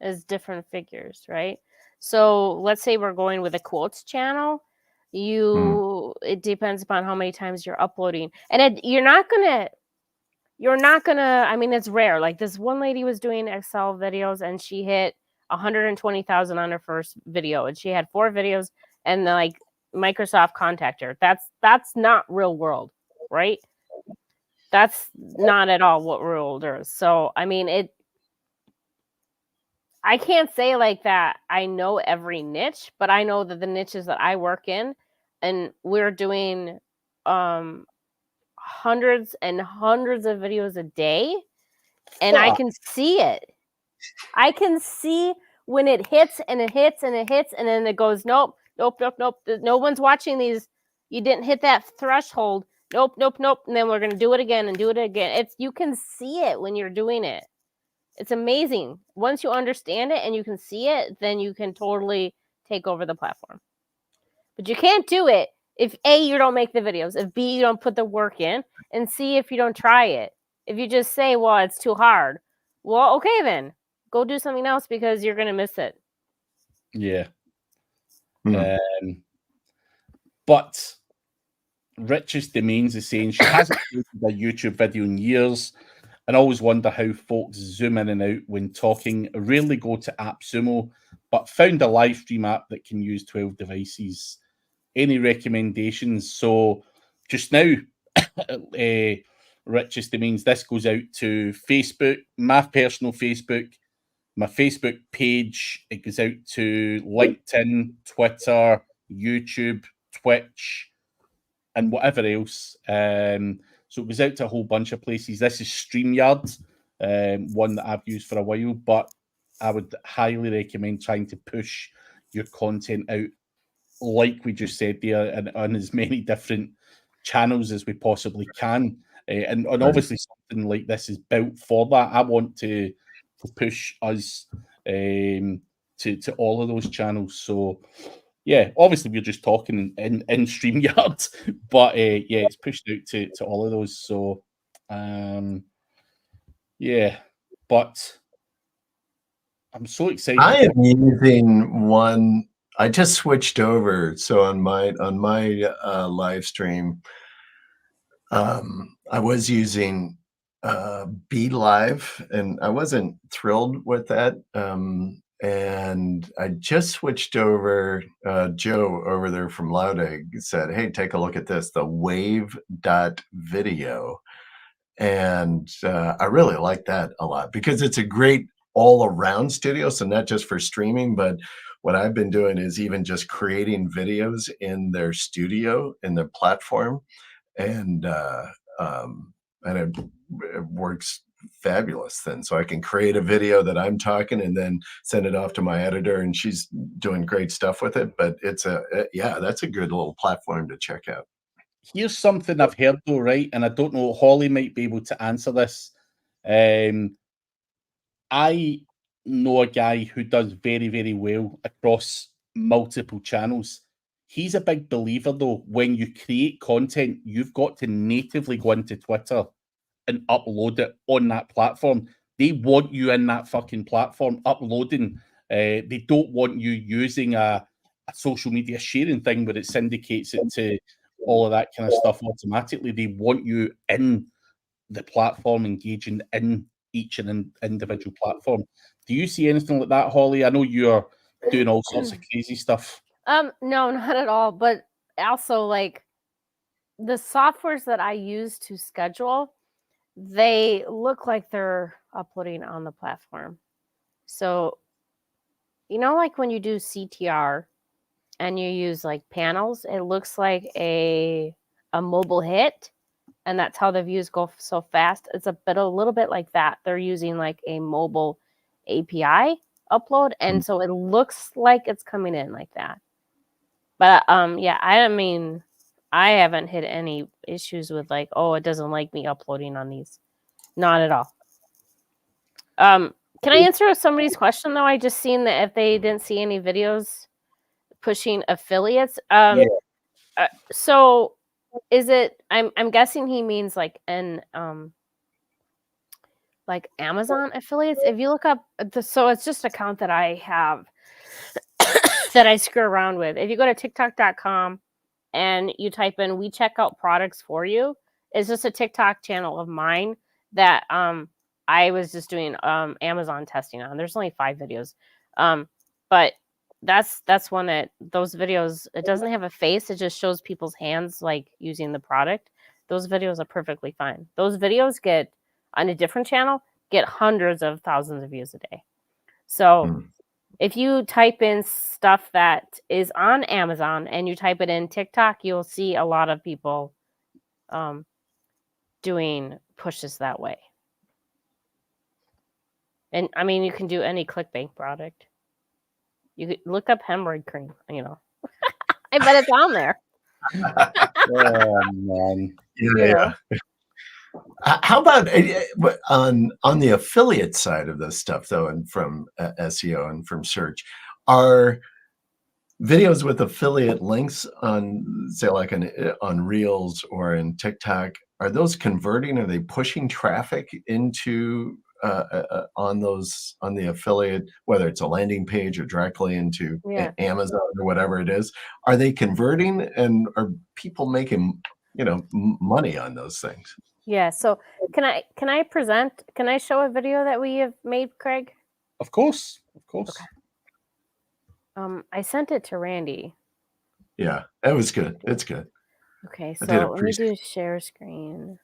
as different figures, right? So let's say we're going with a quotes channel. It depends upon how many times you're uploading, and you're not gonna. I mean, it's rare. Like this one lady was doing Excel videos, and she hit 120,000 on her first video, and she had 4 videos, and like Microsoft contact her. That's not real world, right? That's not at all what real world is. So I mean, I can't say like that I know every niche, but I know that the niches that I work in, and we're doing hundreds and hundreds of videos a day, and I can see it. I can see when it hits and it hits and it hits, and then it goes, nope. No one's watching these. You didn't hit that threshold. Nope. And then we're gonna do it again and do it again. You can see it when you're doing it. It's amazing. Once you understand it and you can see it, then you can totally take over the platform. But you can't do it if A, you don't make the videos, if B, you don't put the work in, and C, if you don't try it. If you just say, well, it's too hard. Well, okay then. Go do something else because you're going to miss it. Yeah. But Rich's Domains is saying she hasn't posted a YouTube video in years and always wonder how folks zoom in and out when talking. Rarely go to AppSumo, but found a live stream app that can use 12 devices. Any recommendations? So just now, Rich's Domains, this goes out to Facebook, my personal Facebook, my Facebook page. It goes out to LinkedIn, Twitter, YouTube, Twitch, and whatever else. So it goes out to a whole bunch of places. This is StreamYard, one that I've used for a while, but I would highly recommend trying to push your content out, like we just said there, and on as many different channels as we possibly can. And obviously something like this is built for that. I want to push us to all of those channels. So yeah, obviously we're just talking in StreamYard, but yeah, it's pushed out to all of those. So yeah, but I'm so excited. I am using one. I just switched over. So on my live stream, I was using Be Live, and I wasn't thrilled with that. And I just switched over. Joe over there from Loud Egg said, "Hey, take a look at this, the Wave.video." And I really like that a lot because it's a great all-around studio. So not just for streaming, but what I've been doing is even just creating videos in their studio, in their platform, and it works fabulous then. So I can create a video that I'm talking and then send it off to my editor, and she's doing great stuff with it. But that's a good little platform to check out. Here's something I've heard though, right? And I don't know, Holly might be able to answer this. I know a guy who does very, very well across multiple channels. He's a big believer though, when you create content, you've got to natively go into Twitter and upload it on that platform. They want you in that fucking platform uploading. They don't want you using a social media sharing thing where it syndicates it to all of that kind of stuff automatically. They want you in the platform, engaging in each and individual platform. Do you see anything like that, Holly? I know you're doing all sorts of crazy stuff. No, not at all. But also, like, the softwares that I use to schedule, they look like they're uploading on the platform. So, you know, like when you do CTR and you use like panels, it looks like a mobile hit, and that's how the views go so fast. It's a little bit like that. They're using like a mobile API upload, and so it looks like it's coming in like that. But yeah, I mean, I haven't hit any issues with like, oh, it doesn't like me uploading on these. Not at all. Can I answer somebody's question though? I just seen that if they didn't see any videos pushing affiliates. So is it? I'm guessing he means like like Amazon affiliates. If you look up so it's just an account that I have that I screw around with. If you go to TikTok.com and you type in "we check out products for you," it's just a TikTok channel of mine that I was just doing Amazon testing on. There's only 5 videos, but that's one that those videos. It doesn't have a face. It just shows people's hands like using the product. Those videos are perfectly fine. Those videos get on a different channel get hundreds of thousands of views a day. So if you type in stuff that is on Amazon and you type it in TikTok, you'll see a lot of people doing pushes that way. And I mean, you can do any ClickBank product. You could look up hemorrhoid cream, you know. I bet it's on there. Oh man. Yeah. How about on the affiliate side of this stuff, though, and from SEO and from search, are videos with affiliate links on, say, like on Reels or in TikTok, are those converting? Are they pushing traffic into on the affiliate, whether it's a landing page or directly into Amazon or whatever it is? Are they converting, and are people making money on those things? Yeah. So can I present? Can I show a video that we have made, Craig? Of course. Okay. I sent it to Randy. Yeah, that was good. It's good. Okay, so let me do share screen.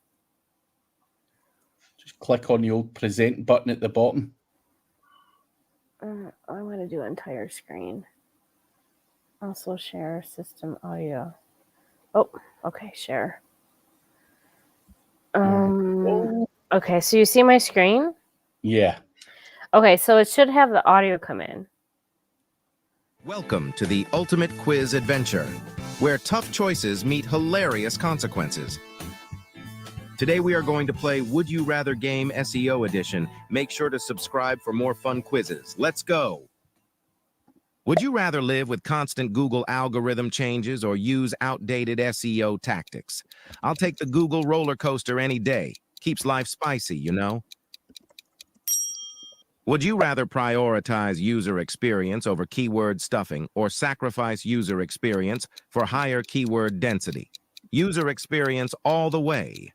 Just click on the old present button at the bottom. I'm going to do entire screen. Also share system audio. Oh, okay, share. Okay, so you see my screen? Yeah. Okay, so it should have the audio come in. Welcome to the Ultimate Quiz Adventure, where tough choices meet hilarious consequences. Today we are going to play Would You Rather Game SEO Edition. Make sure to subscribe for more fun quizzes. Let's go! Would you rather live with constant Google algorithm changes or use outdated SEO tactics? I'll take the Google roller coaster any day. Keeps life spicy, you know? Would you rather prioritize user experience over keyword stuffing or sacrifice user experience for higher keyword density? User experience all the way.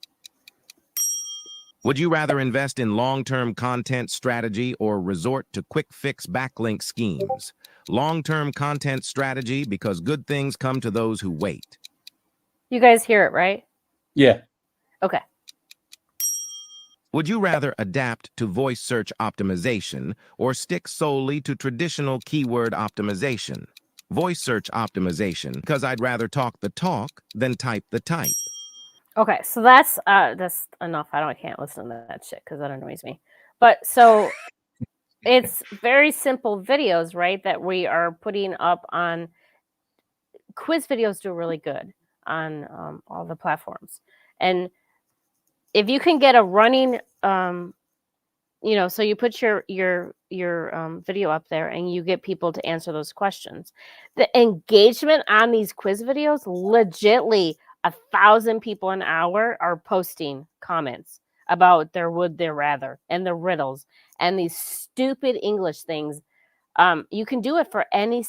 Would you rather invest in long-term content strategy or resort to quick-fix backlink schemes? Long-term content strategy, because good things come to those who wait. You guys hear it, right? Yeah. Okay. Would you rather adapt to voice search optimization or stick solely to traditional keyword optimization? Voice search optimization, because I'd rather talk the talk than type the type. Okay, so that's enough. I can't listen to that shit because that annoys me. But so it's very simple videos, right? That we are putting up on quiz videos. Do really good on all the platforms, and if you can get a running, so you put your video up there and you get people to answer those questions. The engagement on these quiz videos, legitly 1,000 people an hour are posting comments about their would, their rather, and the riddles and these stupid English things. You can do it for any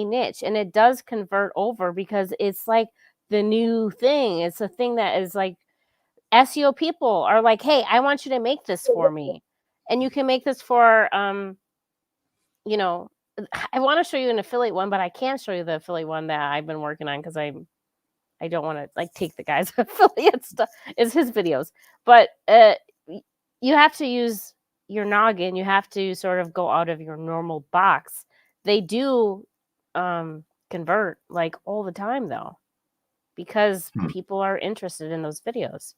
niche, and it does convert over because it's like the new thing. It's a thing that is like SEO people are like, hey, I want you to make this for me. And you can make this for, you know, I want to show you an affiliate one, but I can't show you the affiliate one that I've been working on because I don't want to like take the guy's affiliate stuff. It's his videos. But you have to use your noggin. You have to sort of go out of your normal box. They do convert like all the time though, because people are interested in those videos.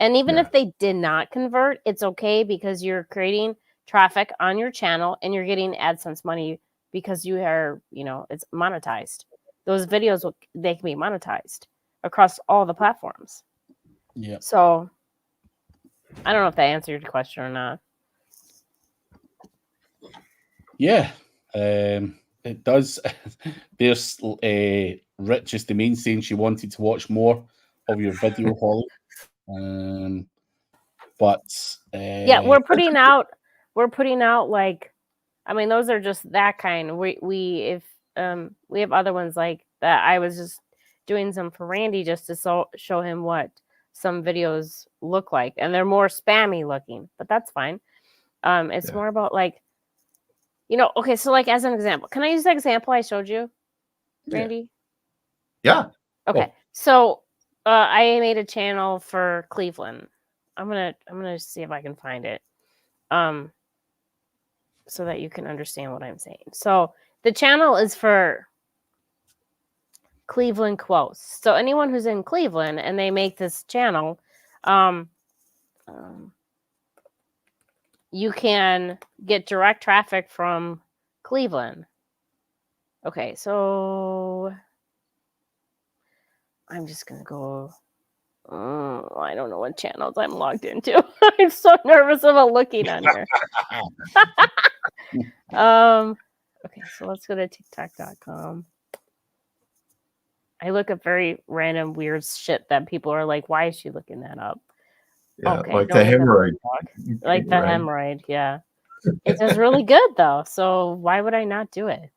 And even if they did not convert, it's okay because you're creating traffic on your channel and you're getting AdSense money because you are, it's monetized. Those videos, they can be monetized across all the platforms. Yeah. So I don't know if that answered your question or not. Yeah, it does. There's Rich is the main saying she wanted to watch more of your video, Holly. But yeah, we're putting out like, I mean, those are just that kind. We have other ones like that. I was just doing some for Randy just to show him what some videos look like, and they're more spammy looking, but that's fine. It's more about like, okay, so like as an example, can I use the example I showed you, Randy? Yeah. Okay. So I made a channel for Cleveland. I'm gonna see if I can find it. So that you can understand what I'm saying. So the channel is for Cleveland quotes. So anyone who's in Cleveland and they make this channel, you can get direct traffic from Cleveland. Okay, so I'm just gonna go. I don't know what channels I'm logged into. I'm so nervous about looking on here. Okay, so let's go to TikTok.com. I look up very random weird shit that people are like, why is she looking that up? Yeah, okay, like the hemorrhoid. Like the hemorrhoid, yeah. It does really good though, so why would I not do it?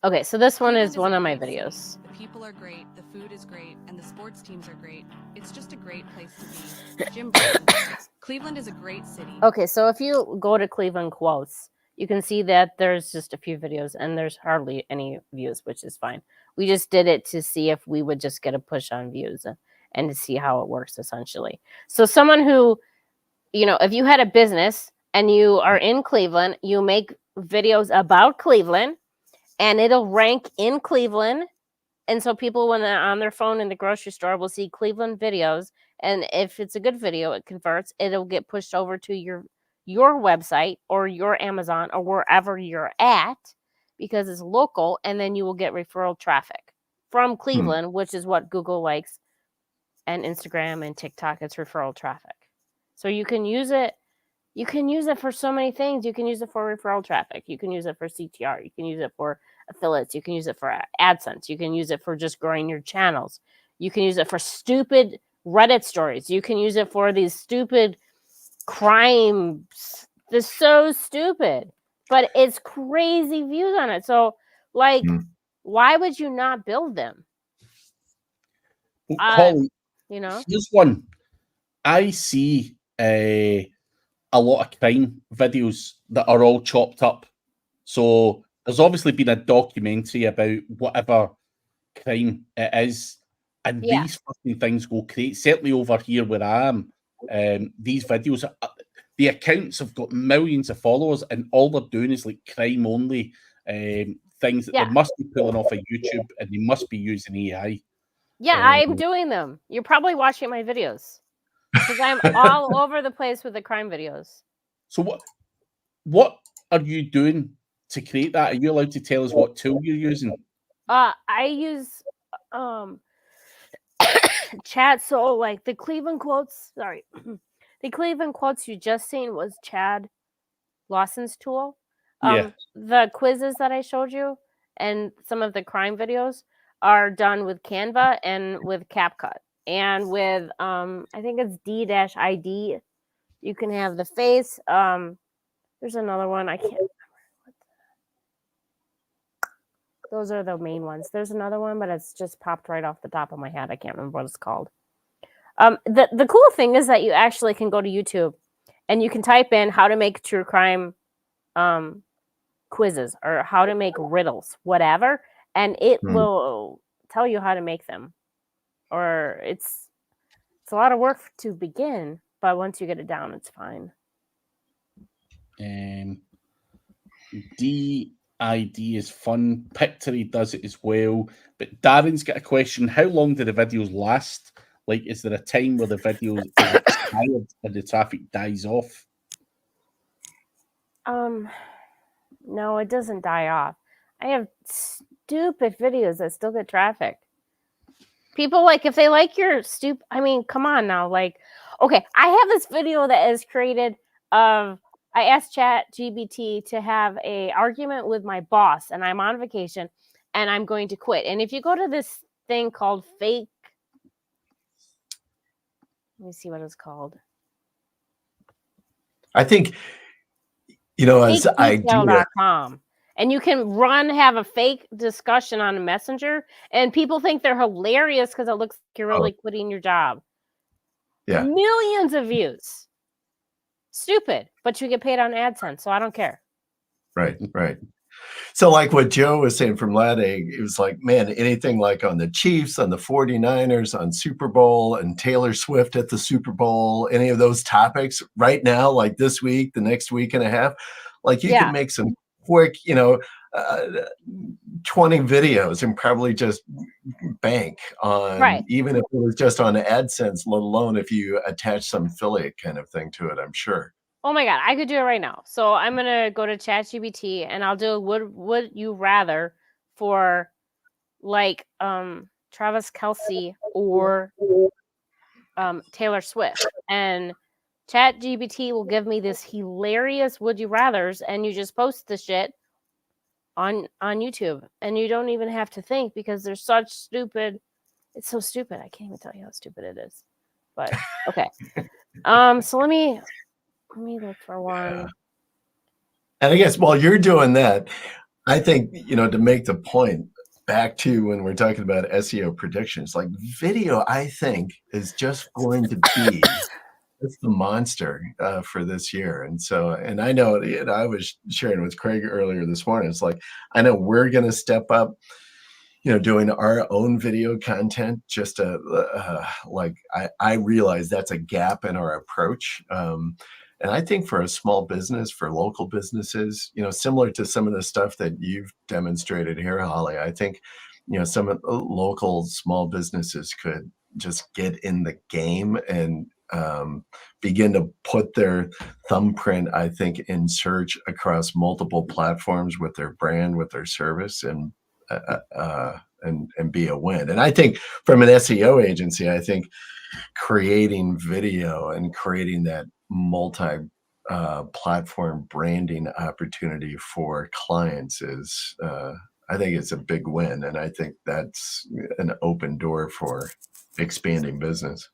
Okay, so this one is one of my videos. The people are great, the food is great, and the sports teams are great. It's just a great place to be. Jim Brown. Cleveland is a great city. Okay, so if you go to Cleveland Quotes, you can see that there's just a few videos and there's hardly any views, which is fine. We just did it to see if we would just get a push on views and to see how it works essentially. So someone who, if you had a business and you are in Cleveland, you make videos about Cleveland and it'll rank in Cleveland. And so people, when they're on their phone in the grocery store, will see Cleveland videos. And if it's a good video, it converts. It'll get pushed over to your website or your Amazon or wherever you're at because it's local. And then you will get referral traffic from Cleveland, which is what Google likes, and Instagram and TikTok. It's referral traffic. So you can use it. You can use it for so many things. You can use it for referral traffic. You can use it for CTR. You can use it for affiliates. You can use it for AdSense. You can use it for just growing your channels. You can use it for stupid Reddit stories. You can use it for these stupid crimes. They're so stupid, but it's crazy views on it. So, like, why would you not build them? Holly, here's one. I see a lot of crime videos that are all chopped up. So there's obviously been a documentary about whatever crime it is, and these fucking things go crazy. Certainly over here where I am, these videos, the accounts have got millions of followers, and all they're doing is like crime only things that they must be pulling off of YouTube, and they must be using AI. Yeah, I'm doing them. You're probably watching my videos because I'm all over the place with the crime videos. So what are you doing to create that? Are you allowed to tell us what tool you're using? I use chat. So like the Cleveland quotes, the Cleveland quotes you just seen was Chad Lawson's tool. The quizzes that I showed you and some of the crime videos are done with Canva and with CapCut and with I think it's D-ID. You can have the face. There's another one I can't remember. Those are the main ones. There's another one, but it's just popped right off the top of my head. I can't remember what it's called. The cool thing is that you actually can go to YouTube and you can type in how to make true crime quizzes or how to make riddles, whatever, and it will tell you how to make them. Or it's a lot of work to begin, but once you get it down, it's fine. DID is fun. Pictory does it as well. But Darren's got a question. How long do the videos last? Like, is there a time where the video is expired and the traffic dies off? No, it doesn't die off. I have stupid videos that still get traffic. People, like, if they like your I mean, come on now. Like, okay, I have this video that is created of, I asked ChatGPT to have a argument with my boss, and I'm on vacation, and I'm going to quit. And if you go to this thing called fake, let me see what it's called. I think, as I do it, FakeDetail.com. And you can have a fake discussion on a messenger, and people think they're hilarious because it looks like you're really quitting your job. Yeah. Millions of views. Stupid, but you get paid on AdSense, so I don't care. Right. So like what Joe was saying from Lat Egg, it was like, man, anything like on the Chiefs, on the 49ers, on Super Bowl, and Taylor Swift at the Super Bowl, any of those topics right now, like this week, the next week and a half, like you can make some quick, 20 videos and probably just bank on, even if it was just on AdSense, let alone if you attach some affiliate kind of thing to it, I'm sure. Oh my God, I could do it right now. So I'm going to go to ChatGPT and I'll do would you rather for like Travis Kelce or Taylor Swift. And ChatGPT will give me this hilarious would you rathers, and you just post the shit on YouTube. And you don't even have to think because they're such stupid. It's so stupid. I can't even tell you how stupid it is. But okay. So let me look for one. And I guess while you're doing that, I think, to make the point back to when we're talking about SEO predictions, like video, I think is just going to be it's the monster for this year. And so, and I know, I was sharing with Craig earlier this morning, it's like, I know we're going to step up, doing our own video content, just like, I realize that's a gap in our approach. And I think for a small business, for local businesses, similar to some of the stuff that you've demonstrated here, Holly, I think, some of the local small businesses could just get in the game and begin to put their thumbprint, I think, in search across multiple platforms with their brand, with their service, and be a win. And I think from an SEO agency, I think creating video and creating that multi-platform branding opportunity for clients is, I think it's a big win. And I think that's an open door for expanding business.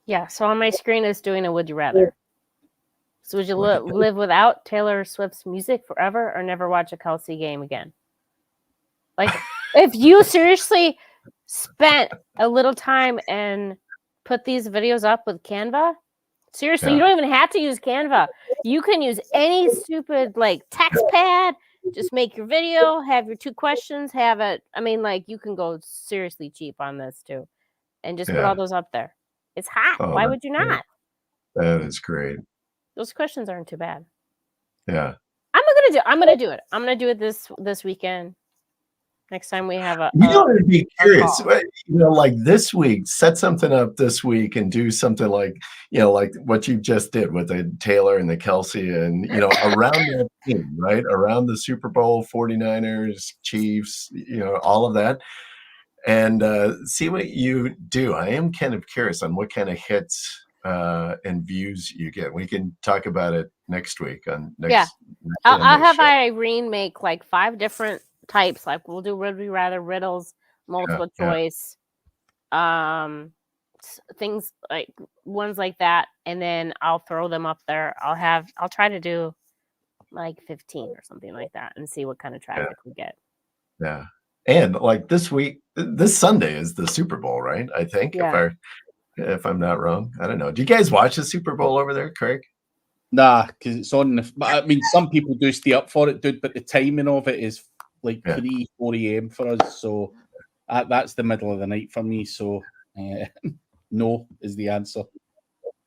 Yeah, so on my screen is doing a would you rather. So would you live without Taylor Swift's music forever or never watch a Kelce game again? Like, if you seriously spent a little time and put these videos up with Canva, seriously, you don't even have to use Canva. You can use any stupid, like, text pad. Just make your video, have your 2 questions, have it. I mean, like, you can go seriously cheap on this, too. And just put all those up there. It's hot. Oh, why would you not? That is great. Those questions aren't too bad. Yeah. I'm gonna do it. I'm gonna do it this weekend. Next time we have I'd be curious. Like this week, set something up this week and do something like, like what you just did with the Taylor and the Kelce and, around that team, right? Around the Super Bowl, 49ers, Chiefs, all of that. And see what you do. I am kind of curious on what kind of hits and views you get. We can talk about it next week on next. I'll have Irene make like 5 different types. Like we'll do would we rather, riddles, multiple choice, things like ones like that, and then I'll throw them up there. I'll try to do like 15 or something like that and see what kind of traffic we get. Yeah. And like this week, this Sunday is the Super Bowl, right? I think Yeah. if I'm not wrong. I don't know. Do you guys watch the Super Bowl over there, Craig? Nah, because it's on the. But I mean, some people do stay up for it, dude. But the timing of it is like Yeah. 4 a.m. for us. So that's the middle of the night for me. So no is the answer.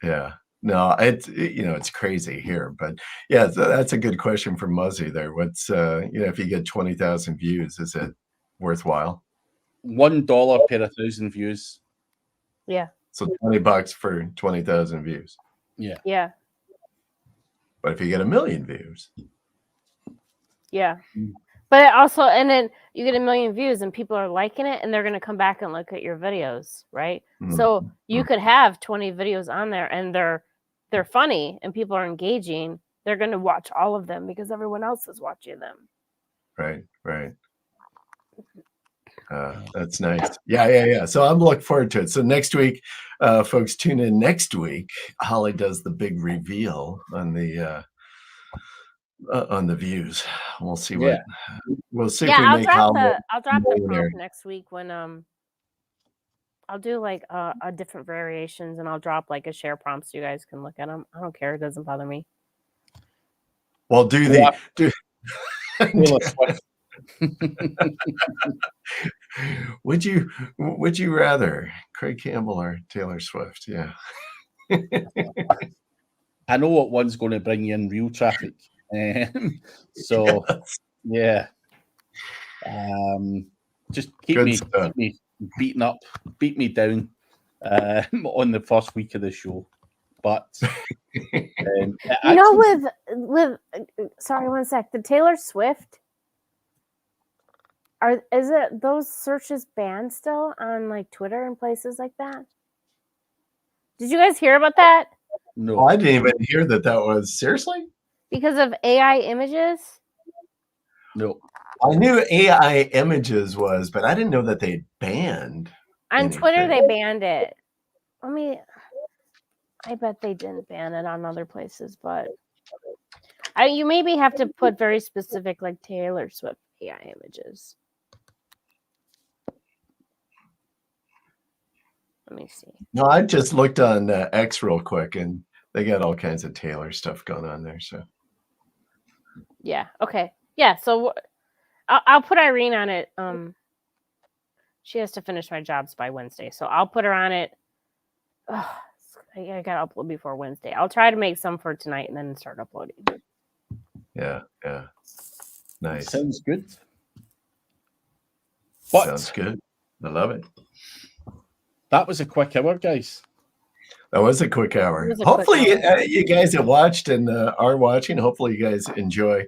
Yeah. No, it's crazy here, but yeah, so that's a good question for Muzzy there. What's if you get 20,000 views, is it worthwhile? $1 per 1,000 views. Yeah. So $20 for 20,000 views. Yeah. Yeah. But if you get 1 million views, Yeah. But also, and then you get 1 million views and people are liking it and they're going to come back and look at your videos, right? So you could have 20 videos on there and they're funny and people are engaging. They're going to watch all of them because everyone else is watching them. right. That's nice. Yeah. So I'm looking forward to it. So next week, folks, tune in next week. Holly does the big reveal on the views. We'll see Yeah. we'll see if Yeah, we make Holly I'll drop the millionaire. prompt next week when I'll do like a different variations and I'll drop like a share prompt so you guys can look at them. I don't care. It doesn't bother me. Well, do Taylor Swift. would you rather Craig Campbell or Taylor Swift? Yeah. I know what one's going to bring you in real traffic. So yeah. Just keep me beaten up, beat me down on the first week of the show. But with sorry, one sec. The Taylor Swift is it those searches banned still on like Twitter and places like that? Did you guys hear about that? No, I didn't even hear that was seriously because of AI images. No, I knew AI images was, but I didn't know that they banned on Twitter. They banned it. I bet they didn't ban it on other places, but you maybe have to put very specific like Taylor Swift AI images. Let me see. No, I just looked on X real quick, and they got all kinds of Taylor stuff going on there. So yeah, okay, yeah. So I'll put Irene on it. She has to finish my jobs by Wednesday, so I'll put her on it. I gotta upload before Wednesday. I'll try to make some for tonight and then start uploading. Yeah, nice. Sounds good. Sounds good. I love it. That was a quick hour, guys. That was a quick hour. Hopefully, you guys have watched and are watching. Hopefully, you guys enjoy.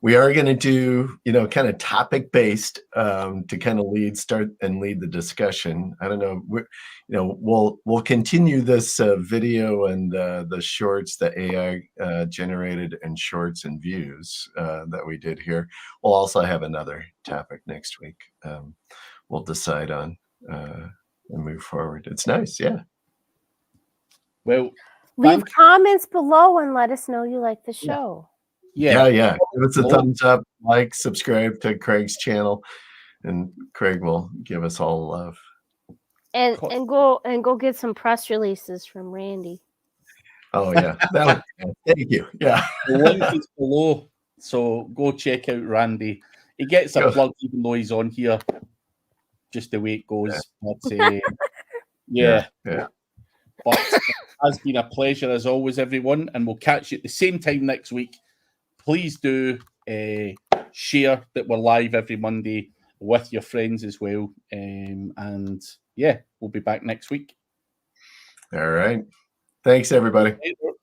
We are going to do, kind of topic based to kind of lead the discussion. I don't know. We'll continue this video and the shorts, the AI generated and shorts and views that we did here. We'll also have another topic next week. We'll decide on and move forward. It's nice, yeah. Well, leave comments below and let us know you like the show. Yeah. Give us a thumbs up, like, subscribe to Craig's channel, and Craig will give us all love. And go get some press releases from Randy. Oh yeah, thank you. Yeah, the link is below, so go check out Randy. He gets a plug even though he's on here. Just the way it goes. Yeah. But it has been a pleasure as always, everyone, and we'll catch you at the same time next week. Please do share that we're live every Monday with your friends as well. And yeah, we'll be back next week. All right. Thanks, everybody. Later.